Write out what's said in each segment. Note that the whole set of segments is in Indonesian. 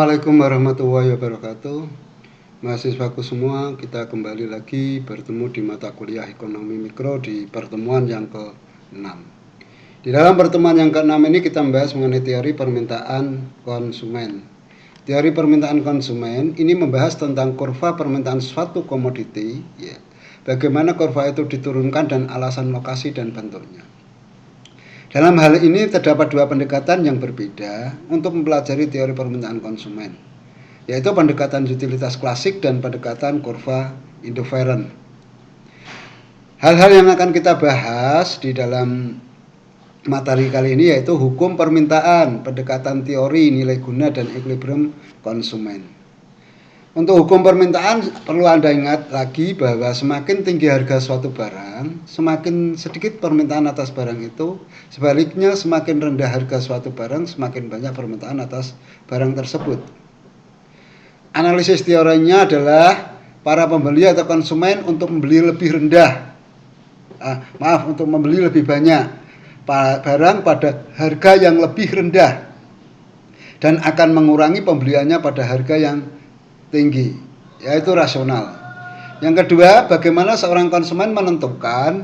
Assalamualaikum warahmatullahi wabarakatuh. Mahasiswaku semua, kita kembali lagi bertemu di mata kuliah ekonomi mikro di pertemuan yang ke-6. Di dalam pertemuan yang ke-6 ini kita membahas mengenai teori permintaan konsumen. Teori permintaan konsumen ini membahas tentang kurva permintaan suatu komoditi, ya. Bagaimana kurva itu diturunkan dan alasan lokasi dan bentuknya. Dalam hal ini terdapat dua pendekatan yang berbeda untuk mempelajari teori permintaan konsumen, yaitu pendekatan utilitas klasik dan pendekatan kurva indifferent. Hal-hal yang akan kita bahas di dalam materi kali ini yaitu hukum permintaan, pendekatan teori nilai guna dan equilibrium konsumen. Untuk hukum permintaan perlu Anda ingat lagi bahwa semakin tinggi harga suatu barang, semakin sedikit permintaan atas barang itu. Sebaliknya, semakin rendah harga suatu barang, semakin banyak permintaan atas barang tersebut. Analisis teorinya adalah para pembeli atau konsumen untuk membeli lebih rendah. Untuk membeli lebih banyak barang pada harga yang lebih rendah dan akan mengurangi pembeliannya pada harga yang tinggi, yaitu rasional. Yang kedua, bagaimana seorang konsumen menentukan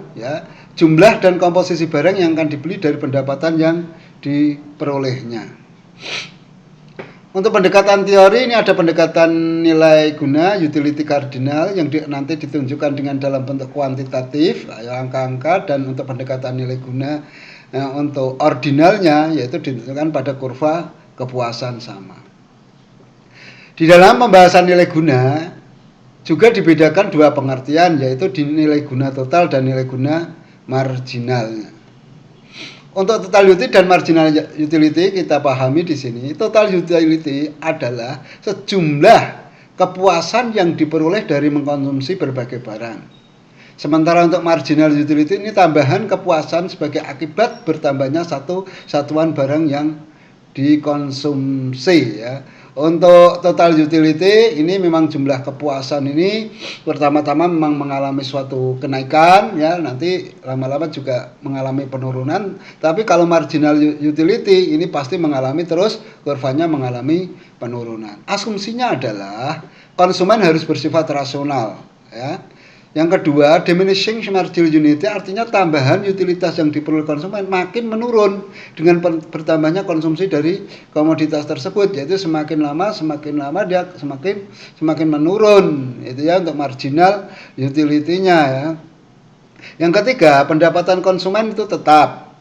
jumlah dan komposisi barang yang akan dibeli dari pendapatan yang diperolehnya. Untuk pendekatan teori ini ada pendekatan nilai guna, utility cardinal yang nanti ditunjukkan dengan dalam bentuk kuantitatif, angka-angka, dan untuk pendekatan nilai guna untuk ordinalnya yaitu ditentukan pada kurva kepuasan sama. Di dalam pembahasan nilai guna juga dibedakan dua pengertian, yaitu di nilai guna total dan nilai guna marginalnya. Untuk total utility dan marginal utility kita pahami di sini. Total utility adalah sejumlah kepuasan yang diperoleh dari mengkonsumsi berbagai barang. Sementara untuk marginal utility ini tambahan kepuasan sebagai akibat bertambahnya satu satuan barang yang dikonsumsi, ya. Untuk total utility ini memang jumlah kepuasan ini pertama-tama memang mengalami suatu kenaikan, ya, nanti lama-lama juga mengalami penurunan. Tapi kalau marginal utility ini pasti mengalami terus kurvanya mengalami penurunan. Asumsinya adalah konsumen harus bersifat rasional, ya. Yang kedua, diminishing marginal utility artinya tambahan utilitas yang diperoleh konsumen makin menurun dengan bertambahnya konsumsi dari komoditas tersebut, yaitu semakin lama dia semakin menurun, itu ya untuk marginal utility-nya, ya. Yang ketiga, pendapatan konsumen itu tetap.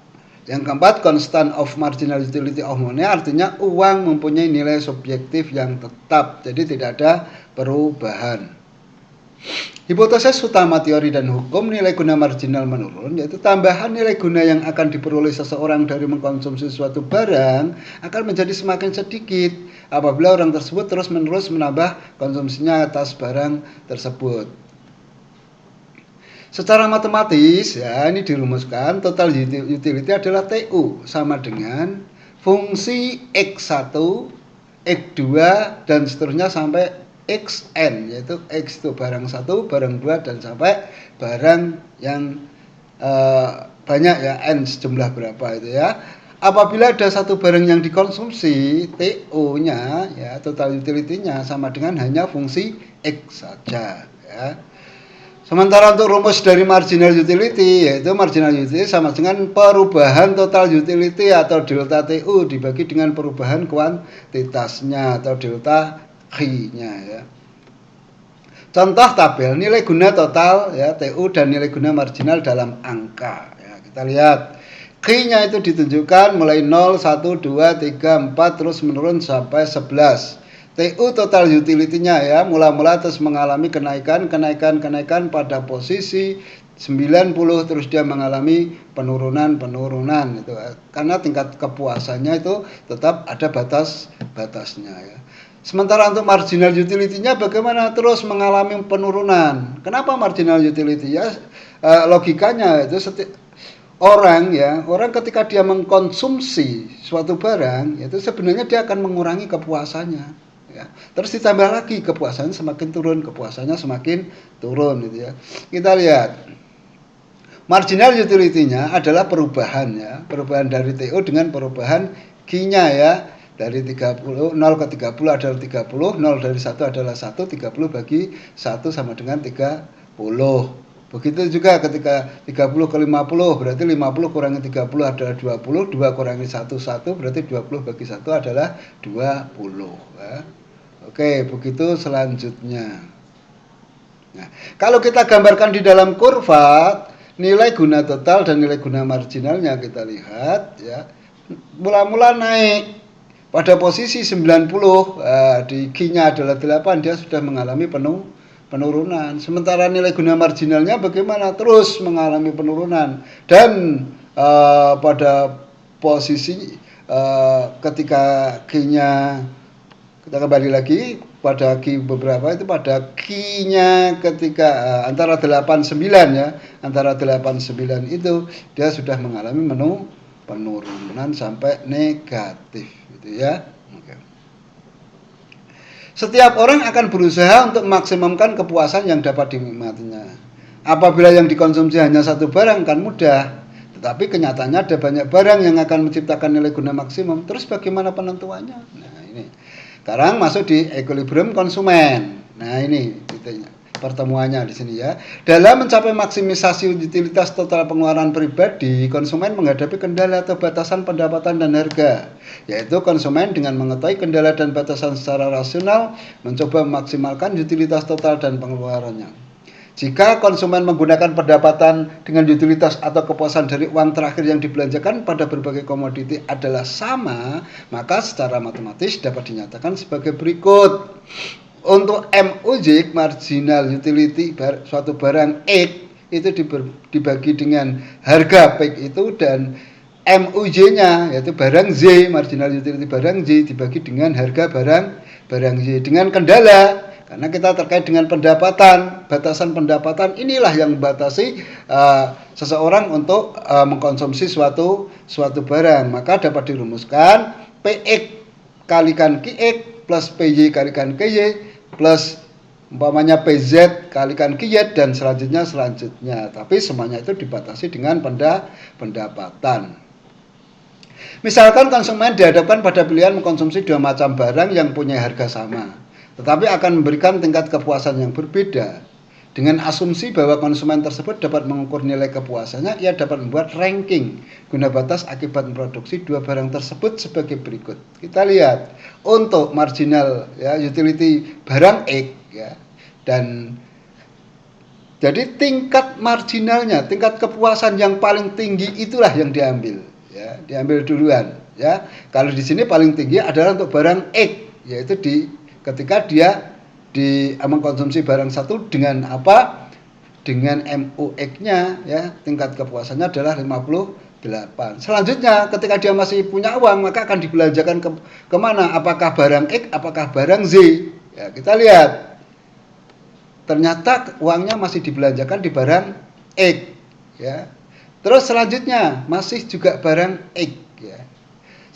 Yang keempat, constant of marginal utility of money artinya uang mempunyai nilai subjektif yang tetap, jadi tidak ada perubahan. Hipotesis utama teori dan hukum nilai guna marginal menurun, yaitu tambahan nilai guna yang akan diperoleh seseorang dari mengkonsumsi suatu barang akan menjadi semakin sedikit apabila orang tersebut terus-menerus menambah konsumsinya atas barang tersebut. Secara matematis, ya, ini dirumuskan total utility adalah TU sama dengan fungsi X1, X2 dan seterusnya sampai Xn, yaitu X itu barang 1, barang 2 dan sampai barang yang banyak, ya, N sejumlah berapa itu, ya. Apabila ada satu barang yang dikonsumsi, TO-nya, ya, total utility-nya sama dengan hanya fungsi X saja, ya. Sementara untuk rumus dari marginal utility, yaitu marginal utility sama dengan perubahan total utility atau delta TU dibagi dengan perubahan kuantitasnya atau delta Q-nya, ya. Contoh tabel nilai guna total, ya, TU dan nilai guna marginal dalam angka, ya. Kita lihat Q-nya itu ditunjukkan mulai 0, 1, 2, 3, 4 terus menurun sampai 11. TU total utility-nya, ya, mula-mula terus mengalami kenaikan pada posisi 90 terus dia mengalami penurunan itu karena tingkat kepuasannya itu tetap ada batasnya, ya. Sementara untuk marginal utility-nya bagaimana? Terus mengalami penurunan. Kenapa marginal utility? Ya, logikanya itu orang ketika dia mengkonsumsi suatu barang, itu sebenarnya dia akan mengurangi kepuasannya, ya. Terus ditambah lagi kepuasannya semakin turun gitu, ya. Kita lihat marginal utility-nya adalah perubahan dari TO dengan perubahan Q-nya, ya. dari 30, 0 ke 30 adalah 30, 0 dari 1 adalah 1, 30 bagi 1 sama dengan 30. Begitu juga ketika 30 ke 50, berarti 50 kurangi 30 adalah 20, 2 kurangi 1, 1, berarti 20 bagi 1 adalah 20. Ya. Oke, begitu selanjutnya. Nah, kalau kita gambarkan di dalam kurva, nilai guna total dan nilai guna marginalnya kita lihat ya. Mula-mula naik pada posisi 90, di Q-nya adalah 8, dia sudah mengalami penurunan. Sementara nilai guna marginalnya bagaimana? Terus mengalami penurunan. Dan pada posisi ketika Q-nya, kita kembali lagi pada Q beberapa itu, pada Q-nya ketika antara 89 ya, antara 89 itu dia sudah mengalami penurunan sampai negatif gitu ya. Oke. Setiap orang akan berusaha untuk maksimumkan kepuasan yang dapat dinikmatinya. Apabila yang dikonsumsi hanya satu barang kan mudah, tetapi kenyataannya ada banyak barang yang akan menciptakan nilai guna maksimum. Terus bagaimana penentuannya? Nah ini sekarang masuk di equilibrium konsumen. Nah ini titiknya, pertemuannya di sini ya. Dalam mencapai maksimisasi utilitas total pengeluaran pribadi, konsumen menghadapi kendala atau batasan pendapatan dan harga. Yaitu konsumen dengan mengetahui kendala dan batasan secara rasional mencoba memaksimalkan utilitas total dan pengeluarannya. Jika konsumen menggunakan pendapatan dengan utilitas atau kepuasan dari uang terakhir yang dibelanjakan pada berbagai komoditi adalah sama, maka secara matematis dapat dinyatakan sebagai berikut. Untuk MUJ, marginal utility suatu barang X itu dibagi dengan harga P itu, dan MUJ-nya yaitu barang Z, marginal utility barang Z dibagi dengan harga barang Z dengan kendala. Karena kita terkait dengan pendapatan, batasan pendapatan inilah yang membatasi seseorang untuk mengkonsumsi suatu barang. Maka dapat dirumuskan PX kalikan QX plus PY kalikan KY plus umpamanya PZ kalikan QY dan selanjutnya. Tapi semuanya itu dibatasi dengan pendapatan. Misalkan konsumen dihadapkan pada pilihan mengkonsumsi dua macam barang yang punya harga sama, tetapi akan memberikan tingkat kepuasan yang berbeda. Dengan asumsi bahwa konsumen tersebut dapat mengukur nilai kepuasannya, ia dapat membuat ranking guna batas akibat memproduksi dua barang tersebut sebagai berikut. Kita lihat untuk marginal ya, utility barang X ya, dan jadi tingkat marginalnya, tingkat kepuasan yang paling tinggi itulah yang diambil ya, diambil duluan ya. Kalau di sini paling tinggi adalah untuk barang X, yaitu ketika dia mengkonsumsi barang satu dengan apa? Dengan MUX-nya ya, tingkat kepuasannya adalah 58. Selanjutnya ketika dia masih punya uang, maka akan dibelanjakan kemana? Apakah barang X, apakah barang Z? Ya, kita lihat. Ternyata uangnya masih dibelanjakan di barang X ya. Terus selanjutnya masih juga barang X ya.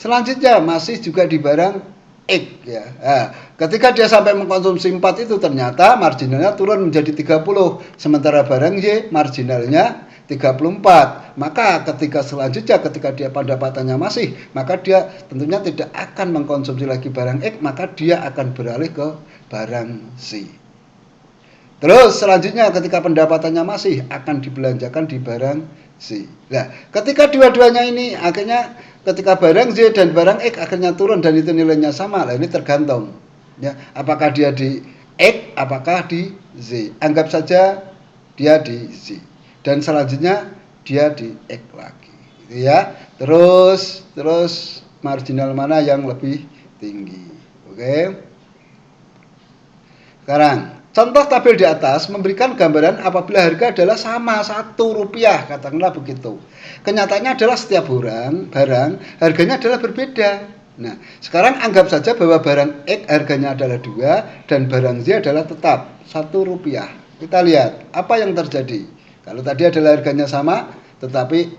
Selanjutnya masih juga di barang X ya. Nah, ketika dia sampai mengkonsumsi 4 itu ternyata marginalnya turun menjadi 30, sementara barang Y marginalnya 34. Maka ketika selanjutnya ketika dia pendapatannya masih, maka dia tentunya tidak akan mengkonsumsi lagi barang X, maka dia akan beralih ke barang C. Terus selanjutnya ketika pendapatannya masih akan dibelanjakan di barang C. Nah, ketika dua-duanya ini akhirnya ketika barang Z dan barang X akhirnya turun dan itu nilainya sama, lah ini tergantung ya, apakah dia di X, apakah di Z. Anggap saja dia di Z dan selanjutnya dia di X lagi gitu ya. Terus marginal mana yang lebih tinggi. Oke. Sekarang contoh tabel di atas memberikan gambaran apabila harga adalah sama Rp1, katakanlah begitu. Kenyataannya adalah setiap barang harganya adalah berbeda. Nah, sekarang anggap saja bahwa barang X harganya adalah 2 dan barang Z adalah tetap Rp1. Kita lihat apa yang terjadi. Kalau tadi adalah harganya sama, tetapi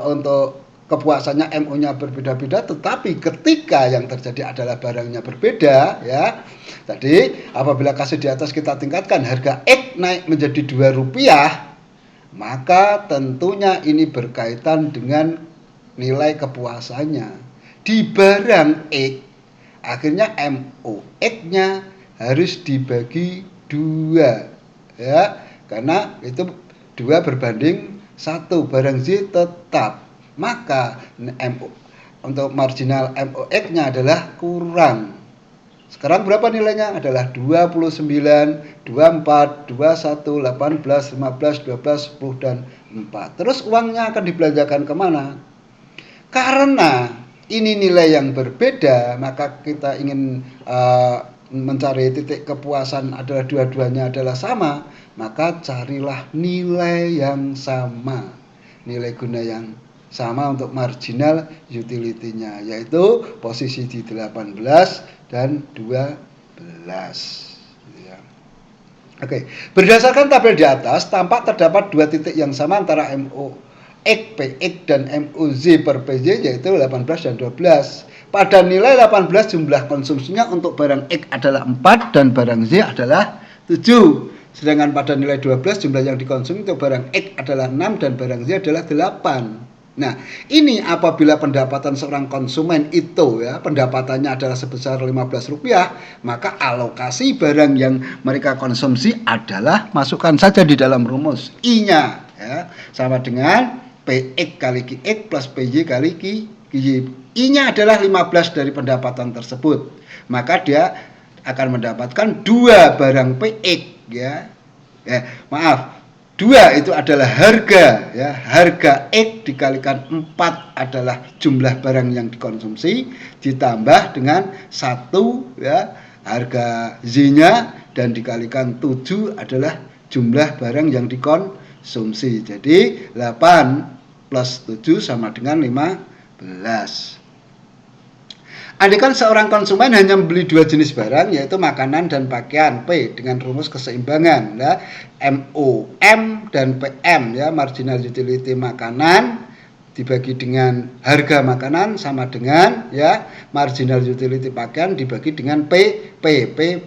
untuk kepuasannya MU-nya berbeda-beda, tetapi ketika yang terjadi adalah barangnya berbeda ya. Tadi apabila kasus di atas kita tingkatkan harga X naik menjadi Rp2, maka tentunya ini berkaitan dengan nilai kepuasannya. di barang X, akhirnya MOX-nya harus dibagi 2 ya, karena itu 2 berbanding 1, barang Z tetap, maka untuk marginal MOX-nya adalah kurang. Sekarang berapa nilainya? Adalah 29, 24, 21, 18, 15, 12, 10, dan 4. Terus uangnya akan dibelanjakan kemana? Karena ini nilai yang berbeda, maka kita ingin mencari titik kepuasan adalah dua-duanya adalah sama, maka carilah nilai yang sama, nilai guna yang sama untuk marginal utility-nya, yaitu posisi di 18 dan 12 ya. Oke, berdasarkan tabel di atas tampak terdapat 2 titik yang sama antara MOX PX dan MOZ per PJ, yaitu 18 dan 12. Pada nilai 18 jumlah konsumsinya untuk barang X adalah 4 dan barang Z adalah 7. Sedangkan pada nilai 12 jumlah yang dikonsumsi untuk barang X adalah 6 dan barang Z adalah 8. Nah, ini apabila pendapatan seorang konsumen itu ya, pendapatannya adalah sebesar Rp15, maka alokasi barang yang mereka konsumsi adalah, masukkan saja di dalam rumus I-nya ya, sama dengan PX kali QX plus PY kali QY. I-nya adalah 15 dari pendapatan tersebut. Maka dia akan mendapatkan 2 barang PX ya. Maaf, 2 itu adalah harga ya. Harga X dikalikan 4 adalah jumlah barang yang dikonsumsi, ditambah dengan 1 ya, harga Z-nya, dan dikalikan 7 adalah jumlah barang yang dikonsumsi. Jadi 8 plus 7 sama dengan 15. Andaikan seorang konsumen hanya membeli 2 jenis barang, yaitu makanan dan pakaian, P dengan rumus keseimbangan ya, MOM dan PM ya, marginal utility makanan dibagi dengan harga makanan sama dengan ya, marginal utility pakaian dibagi dengan P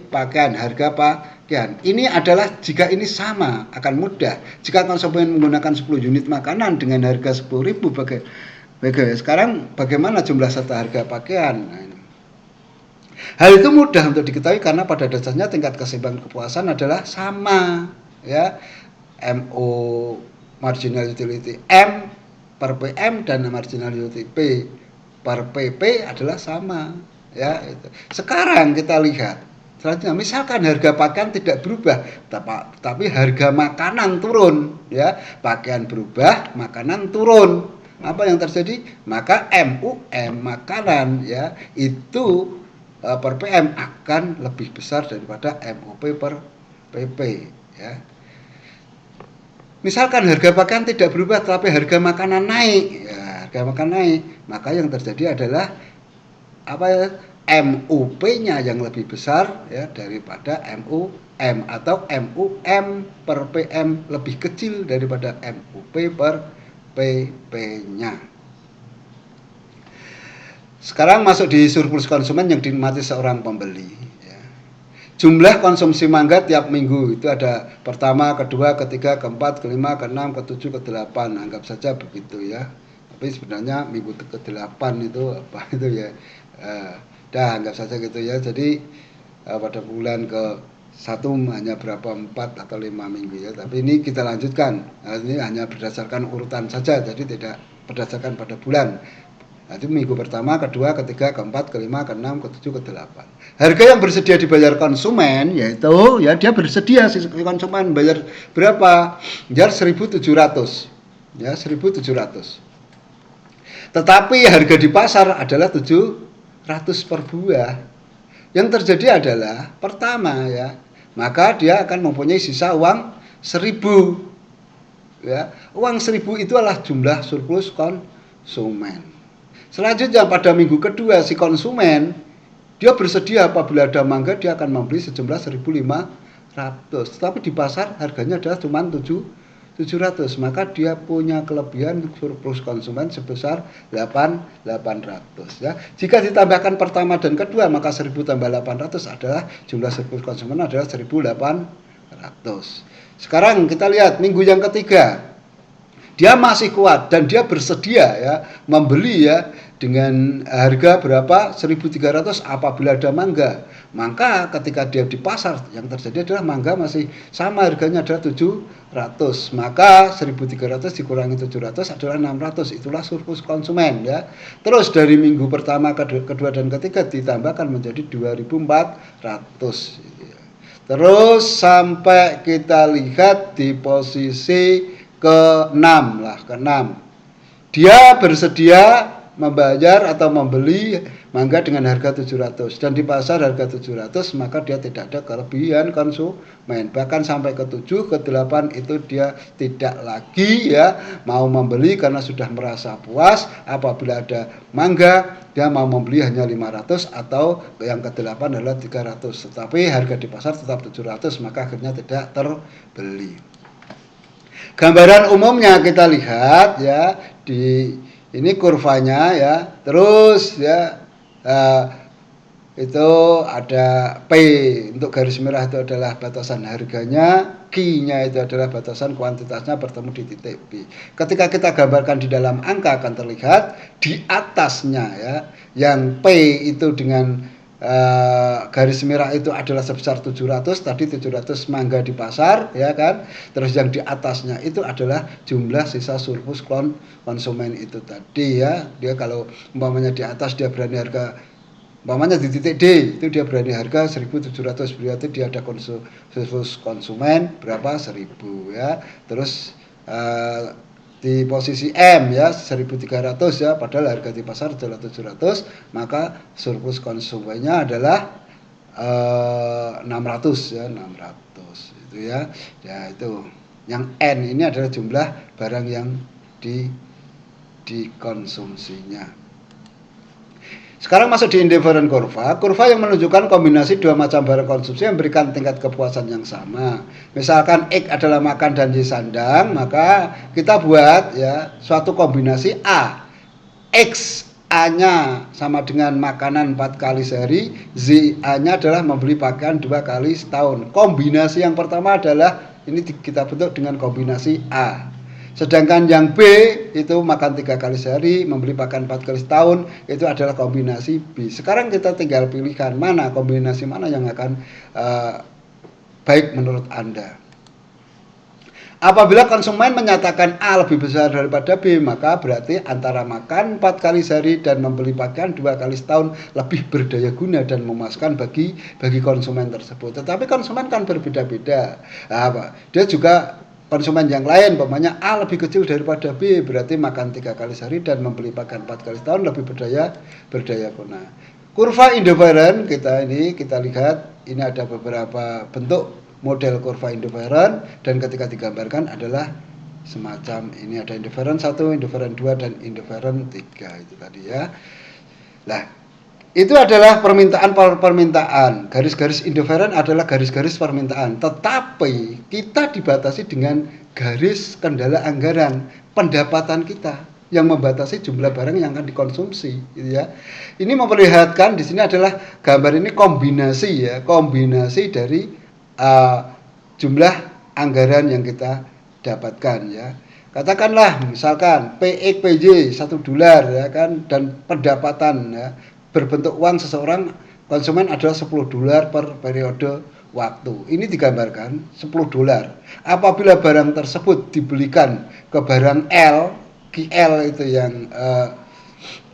pakaian, harga pakaian. Ini adalah jika ini sama akan mudah. Jika konsumen menggunakan 10 unit makanan dengan harga 10.000 sekarang bagaimana jumlah serta harga pakaian? Hal itu mudah untuk diketahui karena pada dasarnya tingkat keseimbangan kepuasan adalah sama ya. MO marginal utility M per PM dan marginal utility P per PP adalah sama ya. Sekarang kita lihat selanjutnya, misalkan harga pakaian tidak berubah tapi harga makanan turun ya, pakaian berubah, makanan turun. Apa yang terjadi? Maka MUM makanan ya itu per PM akan lebih besar daripada MOP per PP ya. Misalkan harga pakaian tidak berubah tapi harga makanan naik ya, harga makanan naik, maka yang terjadi adalah apa ya, MOP-nya yang lebih besar ya daripada MUM, atau MUM per PM lebih kecil daripada MOP per PP-nya. Sekarang masuk di surplus konsumen yang dinikmati seorang pembeli ya. Jumlah konsumsi mangga tiap minggu itu ada pertama, kedua, ketiga, keempat, kelima, keenam, ketujuh, ke-8. Anggap saja begitu ya. Tapi sebenarnya minggu ke-8 itu apa itu ya. Anggap saja gitu ya. Jadi pada bulan ke-1 hanya berapa 4 atau 5 minggu ya. Tapi ini kita lanjutkan. Ini hanya berdasarkan urutan saja, jadi tidak berdasarkan pada bulan. Itu minggu pertama, kedua, ketiga, keempat, kelima, keenam, ketujuh, ke-8. Harga yang bersedia dibayar konsumen yaitu ya dia bersedia si konsumen bayar berapa? Bayar 1.700. Ya, 1.700. Tetapi harga di pasar adalah 700 per buah. Yang terjadi adalah pertama ya, maka dia akan mempunyai sisa uang 1.000. Ya, uang 1.000 itu adalah jumlah surplus konsumen. Selanjutnya pada minggu kedua si konsumen dia bersedia apabila ada mangga dia akan membeli sejumlah 1.500. Tapi di pasar harganya adalah cuma 700, maka dia punya kelebihan surplus konsumen sebesar 800 ya. Jika ditambahkan pertama dan kedua maka 1.000 tambah 800 adalah jumlah surplus konsumen adalah 1.800. Sekarang kita lihat minggu yang ketiga. Dia masih kuat dan dia bersedia ya membeli ya dengan harga berapa 1.300 apabila ada mangga, maka ketika dia di pasar yang terjadi adalah mangga masih sama harganya adalah 700, maka 1.300 dikurangi 700 adalah 600, itulah surplus konsumen ya. Terus dari minggu pertama, kedua dan ketiga ditambahkan menjadi 2.400. Terus sampai kita lihat di posisi ke-6 lah, ke-6. Dia bersedia membayar atau membeli mangga dengan harga 700 dan di pasar harga 700, maka dia tidak ada kelebihan konsumen. Bahkan sampai ke-7, ke-8 itu dia tidak lagi ya mau membeli karena sudah merasa puas. Apabila ada mangga dia mau membeli hanya 500 atau yang ke-8 adalah 300. Tetapi harga di pasar tetap 700, maka akhirnya tidak terbeli. Gambaran umumnya kita lihat ya di ini kurvanya ya, terus ya itu ada P untuk garis merah itu adalah batasan harganya, Q-nya itu adalah batasan kuantitasnya bertemu di titik B. Ketika kita gambarkan di dalam angka akan terlihat di atasnya ya, yang P itu dengan garis merah itu adalah sebesar 700, tadi 700 mangga di pasar ya kan. Terus yang di atasnya itu adalah jumlah sisa surplus konsumen itu tadi ya. Dia kalau umpamanya di atas dia berani harga, umpamanya di titik D itu dia berani harga 1.700, berarti dia ada surplus konsumen berapa 1.000 ya. Terus di posisi M ya 1.300 ya, padahal harga di pasar adalah 700, maka surplus konsumennya adalah 600 ya, 600 itu ya. Ya itu. Yang N ini adalah jumlah barang yang dikonsumsinya. Sekarang masuk di indifferent kurva yang menunjukkan kombinasi dua macam barang konsumsi yang memberikan tingkat kepuasan yang sama. Misalkan X adalah makan dan Y sandang, maka kita buat ya suatu kombinasi A. X A-nya sama dengan makanan 4 kali sehari, Z A-nya adalah membeli pakaian 2 kali setahun. Kombinasi yang pertama adalah ini kita bentuk dengan kombinasi A. Sedangkan yang B itu makan 3 kali sehari, membeli pakaian 4 kali setahun, itu adalah kombinasi B. Sekarang kita tinggal pilihkan mana, kombinasi mana yang akan baik menurut Anda. Apabila konsumen menyatakan A lebih besar daripada B, maka berarti antara makan 4 kali sehari dan membeli pakaian 2 kali setahun lebih berdaya guna dan memuaskan bagi konsumen tersebut. Tetapi konsumen kan berbeda-beda. Dia juga konsumen yang lain, umpamanya A lebih kecil daripada B, berarti makan 3 kali sehari dan membeli pakaian 4 kali setahun lebih berdaya guna. Kurva indifferent kita lihat, ini ada beberapa bentuk model kurva indifferent, dan ketika digambarkan adalah semacam ini, ada indifferent 1, indifferent 2, dan indifferent 3 itu tadi ya. Nah, itu adalah permintaan. Garis-garis indifferent adalah garis-garis permintaan. Tetapi kita dibatasi dengan garis kendala anggaran, pendapatan kita yang membatasi jumlah barang yang akan dikonsumsi, gitu ya. Ini memperlihatkan di sini adalah gambar ini kombinasi dari jumlah anggaran yang kita dapatkan ya. Katakanlah misalkan PX PJ $1 ya kan, dan pendapatan ya berbentuk uang seseorang konsumen adalah $10 per periode waktu. Ini digambarkan $10. Apabila barang tersebut dibelikan ke barang L, QL itu yang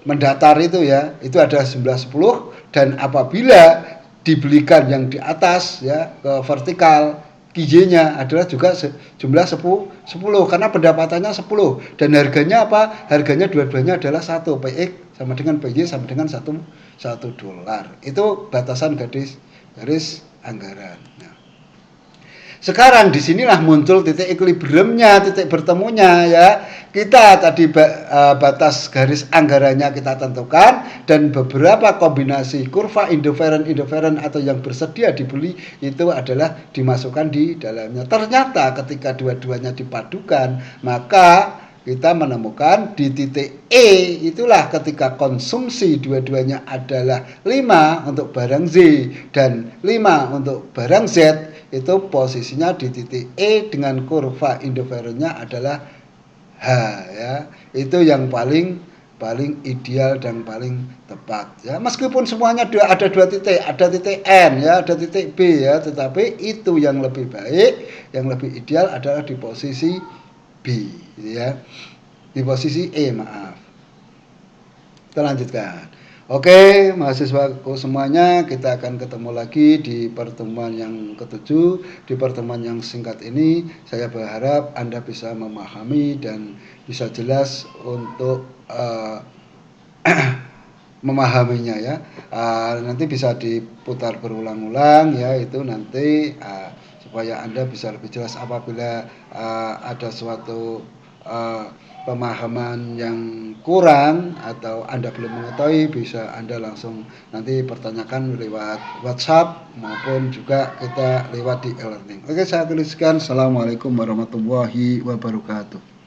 mendatar itu ya, itu ada 910, dan apabila dibelikan yang di atas ya ke vertikal, QJ-nya adalah juga jumlah 10 karena pendapatannya 10 dan harganya apa? Harganya dua-duanya adalah 1, PX sama dengan PJ sama dengan $1. Itu batasan garis anggaran. Nah, sekarang disinilah muncul titik equilibriumnya, titik bertemunya ya. Kita tadi batas garis anggarannya kita tentukan, dan beberapa kombinasi kurva indifferent atau yang bersedia dibeli itu adalah dimasukkan di dalamnya. Ternyata ketika dua-duanya dipadukan, maka kita menemukan di titik E itulah ketika konsumsi dua-duanya adalah 5 untuk barang Z dan 5 untuk barang Z, itu posisinya di titik E dengan kurva indifferentnya adalah H ya. Itu yang paling paling ideal dan paling tepat ya. Meskipun semuanya ada dua titik, ada titik N ya, ada titik B ya, tetapi itu yang lebih baik, yang lebih ideal adalah di posisi B gitu ya. Di posisi E, maaf. Kita lanjutkan. Oke, mahasiswaku semuanya, kita akan ketemu lagi di pertemuan yang ketujuh. Di pertemuan yang singkat ini, saya berharap Anda bisa memahami dan bisa jelas untuk memahaminya ya. Nanti bisa diputar berulang-ulang ya, itu nanti supaya Anda bisa lebih jelas apabila ada suatu pemahaman yang kurang atau Anda belum mengetahui, bisa Anda langsung nanti pertanyakan lewat WhatsApp maupun juga kita lewat di e-learning. Oke, saya tuliskan. Assalamualaikum warahmatullahi wabarakatuh.